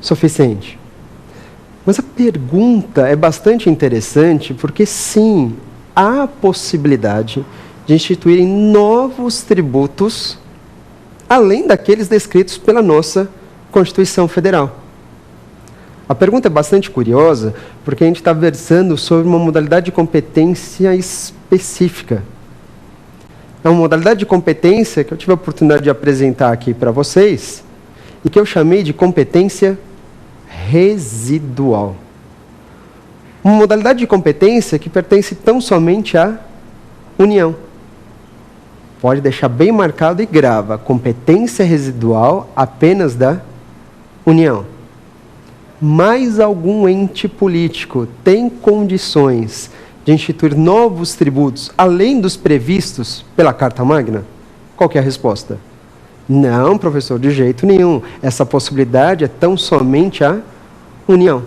suficiente. Mas a pergunta é bastante interessante porque, sim, há a possibilidade de instituírem novos tributos além daqueles descritos pela nossa Constituição Federal. A pergunta é bastante curiosa porque a gente está versando sobre uma modalidade de competência específica. É uma modalidade de competência que eu tive a oportunidade de apresentar aqui para vocês e que eu chamei de competência residual. Uma modalidade de competência que pertence tão somente à União. Pode deixar bem marcado e grava. Competência residual apenas da União. Mais algum ente político tem condições de instituir novos tributos, além dos previstos pela Carta Magna? Qual que é a resposta? Não, professor, de jeito nenhum. Essa possibilidade é tão somente a União.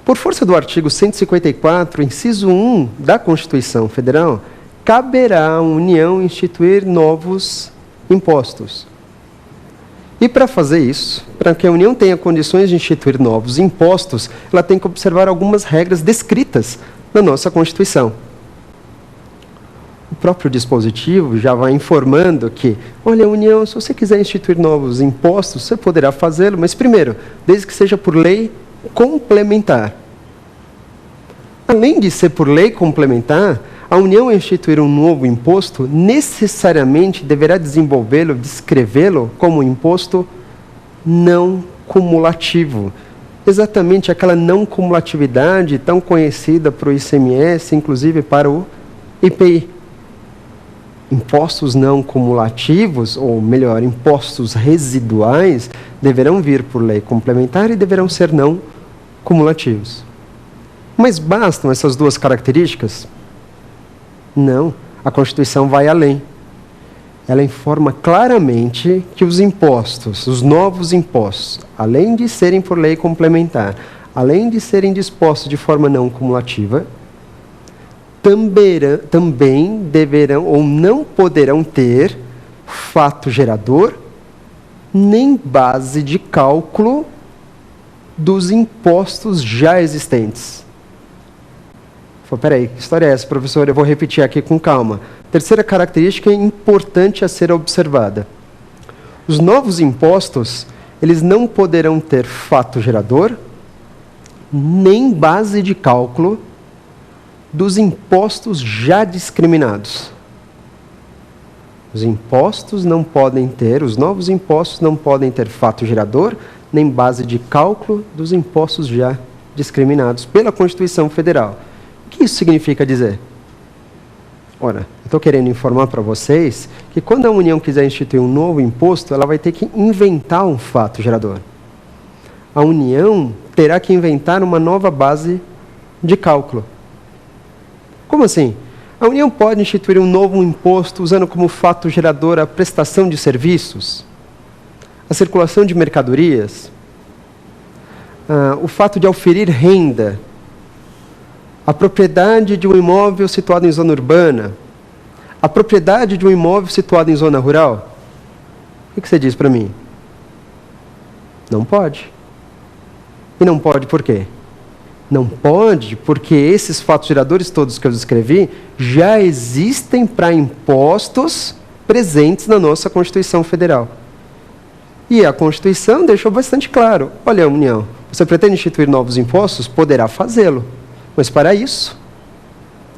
Por força do artigo 154, inciso 1 da Constituição Federal, caberá à União instituir novos impostos. E para fazer isso, para que a União tenha condições de instituir novos impostos, ela tem que observar algumas regras descritas na nossa Constituição. O próprio dispositivo já vai informando que, olha, União, se você quiser instituir novos impostos, você poderá fazê-lo, mas primeiro, desde que seja por lei complementar. Além de ser por lei complementar, a União, ao instituir um novo imposto, necessariamente deverá desenvolvê-lo, descrevê-lo como um imposto não cumulativo. Exatamente aquela não cumulatividade tão conhecida para o ICMS, inclusive para o IPI. Impostos não cumulativos, ou melhor, impostos residuais, deverão vir por lei complementar e deverão ser não cumulativos. Mas bastam essas duas características? Não, a Constituição vai além. Ela informa claramente que os impostos, os novos impostos, além de serem por lei complementar, além de serem dispostos de forma não cumulativa, também deverão ou não poderão ter fato gerador nem base de cálculo dos impostos já existentes. Peraí, que história é essa, professor? Eu vou repetir aqui com calma. Terceira característica importante a ser observada. Os novos impostos, eles não poderão ter fato gerador, nem base de cálculo dos impostos já discriminados. Os impostos não podem ter, os novos impostos não podem ter fato gerador, nem base de cálculo dos impostos já discriminados pela Constituição Federal. O que isso significa dizer? Ora, eu estou querendo informar para vocês que quando a União quiser instituir um novo imposto, ela vai ter que inventar um fato gerador. A União terá que inventar uma nova base de cálculo. Como assim? A União pode instituir um novo imposto usando como fato gerador a prestação de serviços, a circulação de mercadorias, o fato de auferir renda, a propriedade de um imóvel situado em zona urbana, a propriedade de um imóvel situado em zona rural? O que você diz para mim? Não pode. E não pode por quê? Não pode porque esses fatos geradores todos que eu descrevi já existem para impostos presentes na nossa Constituição Federal. E a Constituição deixou bastante claro, olha, União, você pretende instituir novos impostos? Poderá fazê-lo. Mas para isso,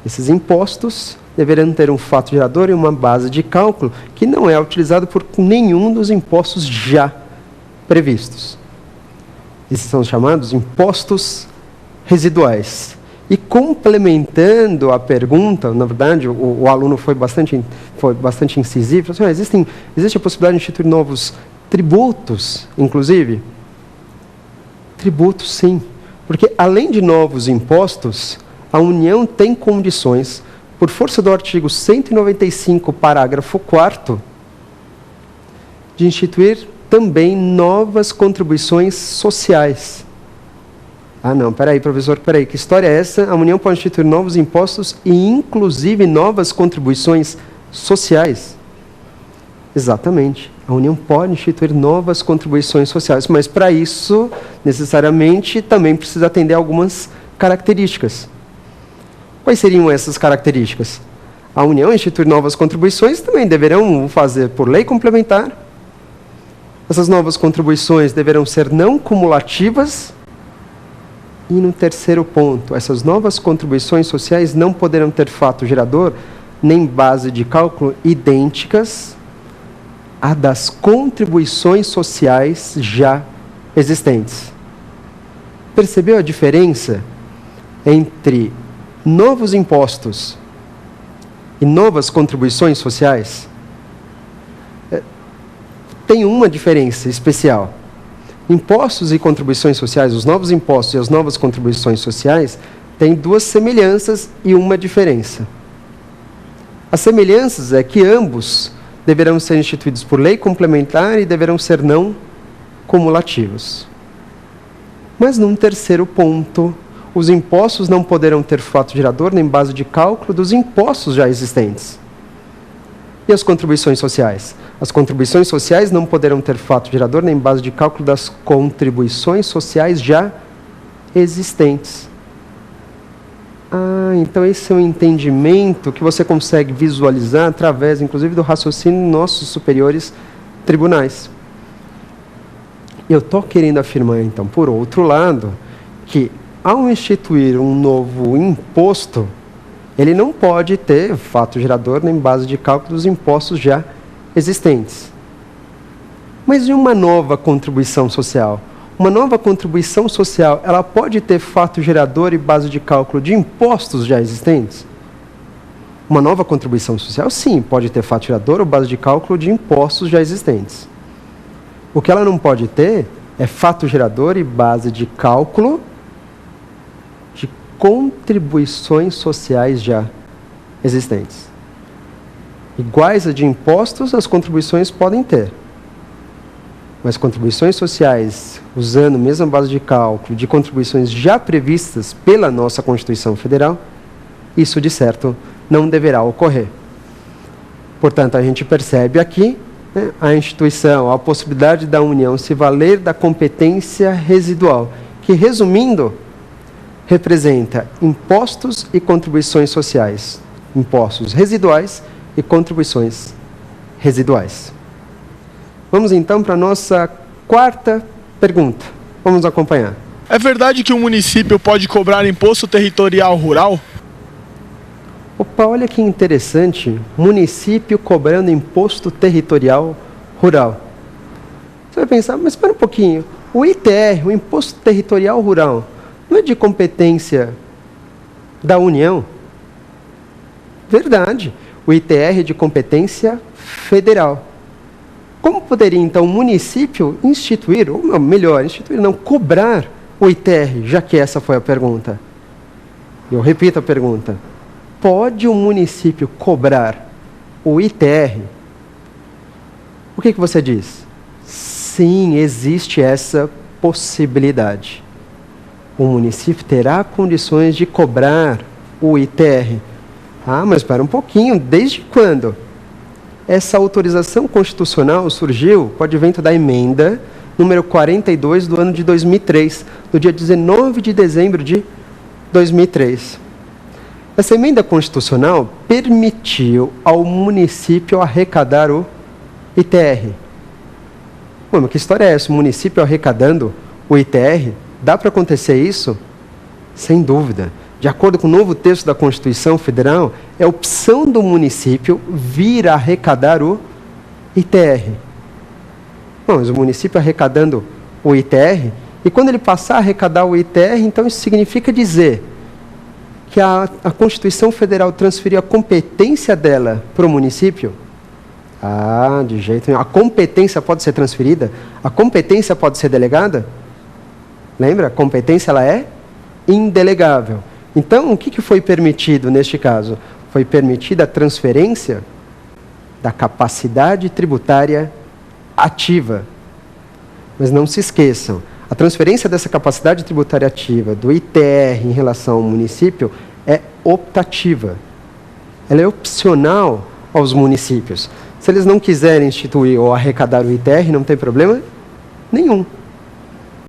esses impostos deverão ter um fato gerador e uma base de cálculo que não é utilizado por nenhum dos impostos já previstos. Esses são chamados impostos residuais. E complementando a pergunta, na verdade, o aluno foi bastante incisivo, falou assim, existe a possibilidade de instituir novos tributos, inclusive? Tributos, sim. Porque, além de novos impostos, a União tem condições, por força do artigo 195, parágrafo 4º, de instituir também novas contribuições sociais. Ah, não, peraí, professor, peraí, que história é essa? A União pode instituir novos impostos e, inclusive, novas contribuições sociais. Exatamente. A União pode instituir novas contribuições sociais, mas para isso, necessariamente, também precisa atender a algumas características. Quais seriam essas características? A União instituir novas contribuições também deverão fazer por lei complementar. Essas novas contribuições deverão ser não cumulativas. E no terceiro ponto, essas novas contribuições sociais não poderão ter fato gerador nem base de cálculo idênticas à das contribuições sociais já existentes. Percebeu a diferença entre novos impostos e novas contribuições sociais? Tem uma diferença especial. Impostos e contribuições sociais, os novos impostos e as novas contribuições sociais, têm duas semelhanças e uma diferença. As semelhanças é que ambos deverão ser instituídos por lei complementar e deverão ser não cumulativos. Mas num terceiro ponto, os impostos não poderão ter fato gerador nem base de cálculo dos impostos já existentes. E as contribuições sociais? As contribuições sociais não poderão ter fato gerador nem base de cálculo das contribuições sociais já existentes. Então esse é um entendimento que você consegue visualizar através, inclusive, do raciocínio dos nossos superiores tribunais. Eu estou querendo afirmar, então, por outro lado, que ao instituir um novo imposto, ele não pode ter fato gerador nem base de cálculo dos impostos já existentes. Mas e uma nova contribuição social? Uma nova contribuição social, ela pode ter fato gerador e base de cálculo de impostos já existentes? Uma nova contribuição social, sim, pode ter fato gerador ou base de cálculo de impostos já existentes. O que ela não pode ter é fato gerador e base de cálculo de contribuições sociais já existentes. Iguais a de impostos, as contribuições podem ter. Mas contribuições sociais, usando a mesma base de cálculo de contribuições já previstas pela nossa Constituição Federal, isso, de certo, não deverá ocorrer. Portanto, a gente percebe aqui a instituição, a possibilidade da União se valer da competência residual, que, resumindo, representa impostos e contribuições sociais, impostos residuais e contribuições residuais. Vamos então para a nossa quarta pergunta. Vamos acompanhar. É verdade que o município pode cobrar imposto territorial rural? Opa, olha que interessante. Município cobrando imposto territorial rural. Você vai pensar, mas espera um pouquinho. O ITR, o Imposto Territorial Rural, não é de competência da União? Verdade. O ITR é de competência federal. Como poderia, então, o município instituir, ou melhor, instituir, não, cobrar o ITR, já que essa foi a pergunta? Eu repito a pergunta. Pode o município cobrar o ITR? O que você diz? Sim, existe essa possibilidade. O município terá condições de cobrar o ITR. Mas espera um pouquinho, desde quando? Essa autorização constitucional surgiu com o advento da emenda número 42 do ano de 2003, no dia 19 de dezembro de 2003. Essa emenda constitucional permitiu ao município arrecadar o ITR. Mas que história é essa? O município arrecadando o ITR? Dá para acontecer isso? Sem dúvida. De acordo com o novo texto da Constituição Federal, é opção do município vir a arrecadar o ITR. Mas o município arrecadando o ITR, e quando ele passar a arrecadar o ITR, então isso significa dizer que a Constituição Federal transferiu a competência dela para o município? De jeito nenhum. A competência pode ser transferida? A competência pode ser delegada? Lembra? A competência ela é indelegável. Então, o que foi permitido neste caso? Foi permitida a transferência da capacidade tributária ativa. Mas não se esqueçam, a transferência dessa capacidade tributária ativa do ITR em relação ao município é optativa. Ela é opcional aos municípios. Se eles não quiserem instituir ou arrecadar o ITR, não tem problema nenhum.